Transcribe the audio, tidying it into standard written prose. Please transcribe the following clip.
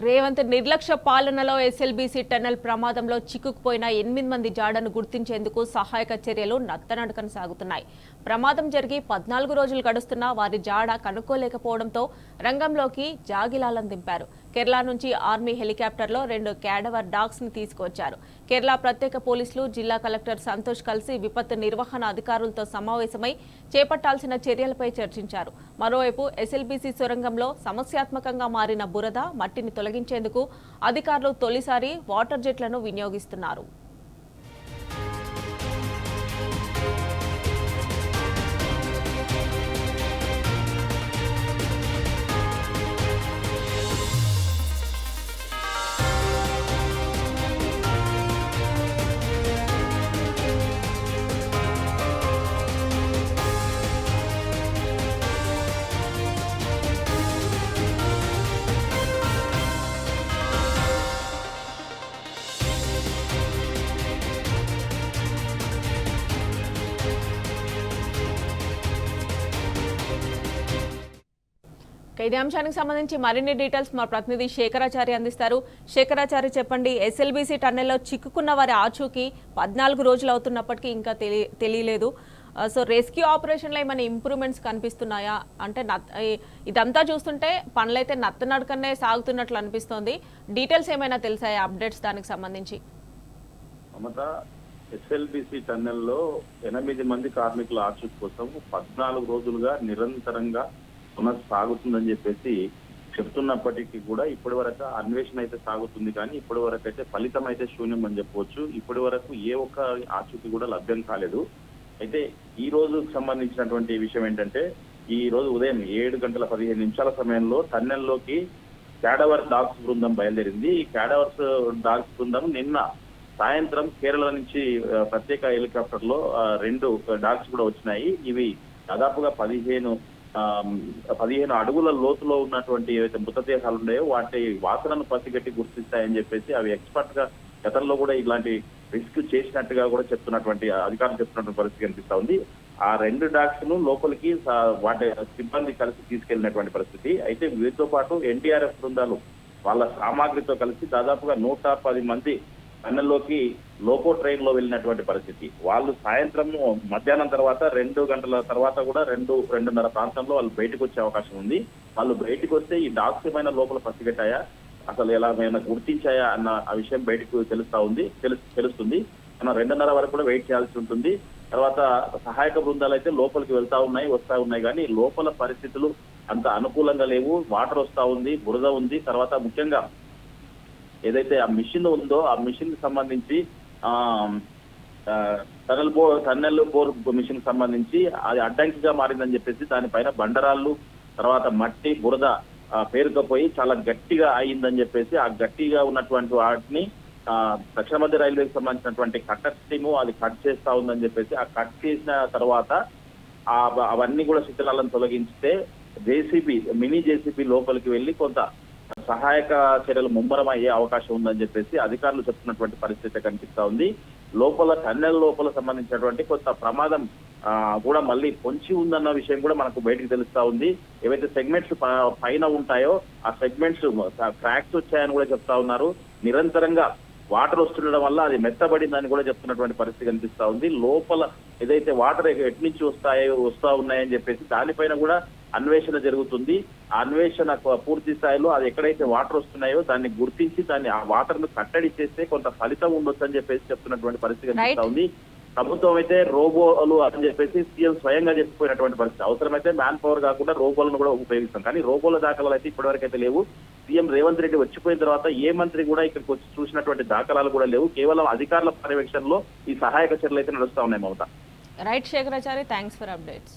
రేవంత్ నిర్లక్ష్య పాలనలో SLBC tunnel ప్రమాదంలో చిక్కుకుపోయిన 8 మంది జాడను గుర్తించేందుకు సహాయక చర్యలు నత్తనడకన సాగుతున్నాయి. ప్రమాదం జరిగి 14 రోజులు గడుస్తున్నా వారి జాడ కనుక్కోలేకపోవడంతో రంగంలోకి జాగిలాలను దింపారు. కేరళ నుంచి ఆర్మీ హెలికాప్టర్లో 2 క్యాడవర్ డాగ్స్ ని తీసుకువచ్చారు. కేరళ ప్రత్యేక పోలీసులు, జిల్లా కలెక్టర్ సంతోష్ కలిసి విపత్తు నిర్వహణ అధికారులతో సమావేశమై చేపట్టాల్సిన చర్యలపై చర్చించారు. మరోవైపు ఎస్ఎల్బీసీ సొరంగంలో సమస్యాత్మకంగా మారిన బురద, మట్టిని తొలగించేందుకు అధికారులు తొలిసారి వాటర్ జెట్లను వినియోగిస్తున్నారు. ఇదే అంశానికి సంబంధించి మరిన్ని డీటెయిల్స్ మా ప్రతినిధి శేఖరాచారి అందిస్తారు. శేఖరాచారి, చెప్పండి. ఎస్ఎల్బీసీ టన్నెల్లో చిక్కుకున్న వారి ఆచూకీ 14 రోజులు అవుతున్నప్పటికీ ఇంకా తెలియలేదు. సో రెస్క్యూ ఆపరేషన్లో ఏమైనా ఇంప్రూవ్మెంట్స్ కనిపిస్తున్నాయా? అంటే ఇదంతా చూస్తుంటే పనులైతే నత్తనడకనే సాగుతున్నట్లు అనిపిస్తోంది. డీటెయిల్స్ ఏమైనా తెలిసాయా, అప్డేట్స్ దానికి సంబంధించి? ఎస్ఎల్బీసీ టన్నెల్లో 8 మంది కార్మికుల ఆచూకీ కోసం 14 రోజులుగా నిరంతరంగా సాగుతుందని చెప్పేసి చెప్తున్నప్పటికీ కూడా ఇప్పటి వరకు అన్వేషణ అయితే సాగుతుంది, కానీ ఇప్పటి వరకు అయితే ఫలితం అయితే శూన్యం అని చెప్పవచ్చు. ఇప్పటి వరకు ఏ ఒక్క ఆచూకీ కూడా లభ్యం కాలేదు. అయితే ఈ రోజుకు సంబంధించినటువంటి విషయం ఏంటంటే, ఈ రోజు ఉదయం 7:15 సమయంలో టన్నెల్లోకి క్యాడవర్ డాగ్స్ బృందం బయలుదేరింది. ఈ క్యాడవర్స్ డాగ్స్ బృందం నిన్న సాయంత్రం కేరళ నుంచి ప్రత్యేక హెలికాప్టర్ లో 2 డాగ్స్ కూడా వచ్చినాయి. ఇవి దాదాపుగా 15 అడుగుల లోతులో ఉన్నటువంటి ఏవైతే మృతదేహాలు ఉన్నాయో వాటి వాసనను పసిగట్టి గుర్తిస్తాయని చెప్పేసి అవి ఎక్స్పర్ట్ గా గతంలో కూడా ఇలాంటి రిస్క్ చేసినట్టుగా కూడా చెప్తున్నటువంటి అధికారులు చెప్తున్నటువంటి పరిస్థితి కనిపిస్తా ఉంది. ఆ 2 డాగ్స్ ను లోపలికి వాటి సిబ్బంది కలిసి తీసుకెళ్లినటువంటి పరిస్థితి. అయితే వీటితో పాటు ఎన్డీఆర్ఎఫ్ బృందాలు వాళ్ళ సామాగ్రితో కలిసి దాదాపుగా 110 మంది టన్నెల్లోకి లోకో ట్రైన్ లో వెళ్ళినటువంటి పరిస్థితి. వాళ్ళు సాయంత్రం మధ్యాహ్నం తర్వాత 2 గంటల తర్వాత కూడా 2:30 ప్రాంతంలో వాళ్ళు బయటకు వచ్చే అవకాశం ఉంది. వాళ్ళు బయటకు వస్తే ఈ డాగ్స్ ఏమైనా లోపల పసిగట్టాయా, అసలు ఎలాగైనా గుర్తించాయా అన్న ఆ విషయం బయటకు తెలుస్తుంది. మనం 2:30 వరకు కూడా వెయిట్ చేయాల్సి ఉంటుంది. తర్వాత సహాయక బృందాలు అయితే లోపలికి వస్తా ఉన్నాయి కానీ లోపల పరిస్థితులు అంత అనుకూలంగా లేవు. వాటర్ వస్తా ఉంది, బురద ఉంది. తర్వాత ముఖ్యంగా ఏదైతే ఆ మిషన్ ఉందో ఆ మిషన్ కి సంబంధించి టన్నెల్ బోర్ మిషన్ కి సంబంధించి అది అడ్డంకిగా మారిందని చెప్పేసి దానిపైన బండరాళ్ళు, తర్వాత మట్టి, బురద పేరుకపోయి చాలా గట్టిగా అయిందని చెప్పేసి ఆ గట్టిగా ఉన్నటువంటి వాటిని దక్షిణ మధ్య రైల్వేకి సంబంధించినటువంటి కట్టర్ టీము అది కట్ చేస్తా ఉందని చెప్పేసి ఆ కట్ చేసిన తర్వాత అవన్నీ కూడా శిథిలాలను తొలగిస్తే మినీ జేసీబీ లోపలికి వెళ్ళి కొంత సహాయక చర్యలు ముమ్మరం అయ్యే అవకాశం ఉందని చెప్పేసి అధికారులు చెప్తున్నటువంటి పరిస్థితి కనిపిస్తా ఉంది. టన్నెల్ లోపల సంబంధించినటువంటి కొంత ప్రమాదం కూడా మళ్ళీ పొంచి ఉందన్న విషయం కూడా మనకు బయటకు తెలుస్తా ఉంది. ఏవైతే సెగ్మెంట్స్ పైన ఉంటాయో ఆ సెగ్మెంట్స్ క్రాక్స్ వచ్చాయని కూడా చెప్తా ఉన్నారు. నిరంతరంగా వాటర్ వస్తుండడం వల్ల అది మెత్తబడిందని కూడా చెప్తున్నటువంటి పరిస్థితి కనిపిస్తా ఉంది. లోపల ఏదైతే వాటర్ ఎటు నుంచి వస్తా ఉన్నాయని చెప్పేసి దానిపైన కూడా అన్వేషణ జరుగుతుంది. ఆ అన్వేషణ పూర్తి స్థాయిలో అది ఎక్కడైతే వాటర్ వస్తున్నాయో దాన్ని గుర్తించి ఆ వాటర్ ను కట్టడి చేస్తే కొంత ఫలితం ఉండొచ్చు అని చెప్పేసి చెప్తున్నటువంటి పరిస్థితి కనిపిస్తా ఉంది. ప్రభుత్వం అయితే రోబోలు అని చెప్పేసి సీఎం స్వయంగా చెప్పిపోయినటువంటి పరిస్థితి. అవసరమైతే మ్యాన్ పవర్ కాకుండా రోబోలను కూడా ఉపయోగిస్తాం, కానీ రోబోల దాఖలాలు అయితే ఇప్పటివరకు అయితే లేవు. సీఎం రేవంత్ రెడ్డి వచ్చిపోయిన తర్వాత ఏ మంత్రి కూడా ఇక్కడికి వచ్చి చూసినటువంటి దాఖలాలు కూడా లేవు. కేవలం అధికారుల పర్యవేక్షణలో ఈ సహాయక చర్యలు అయితే నడుస్తా ఉన్నాయి. Mamata. Right Shekharachari, thanks for updates.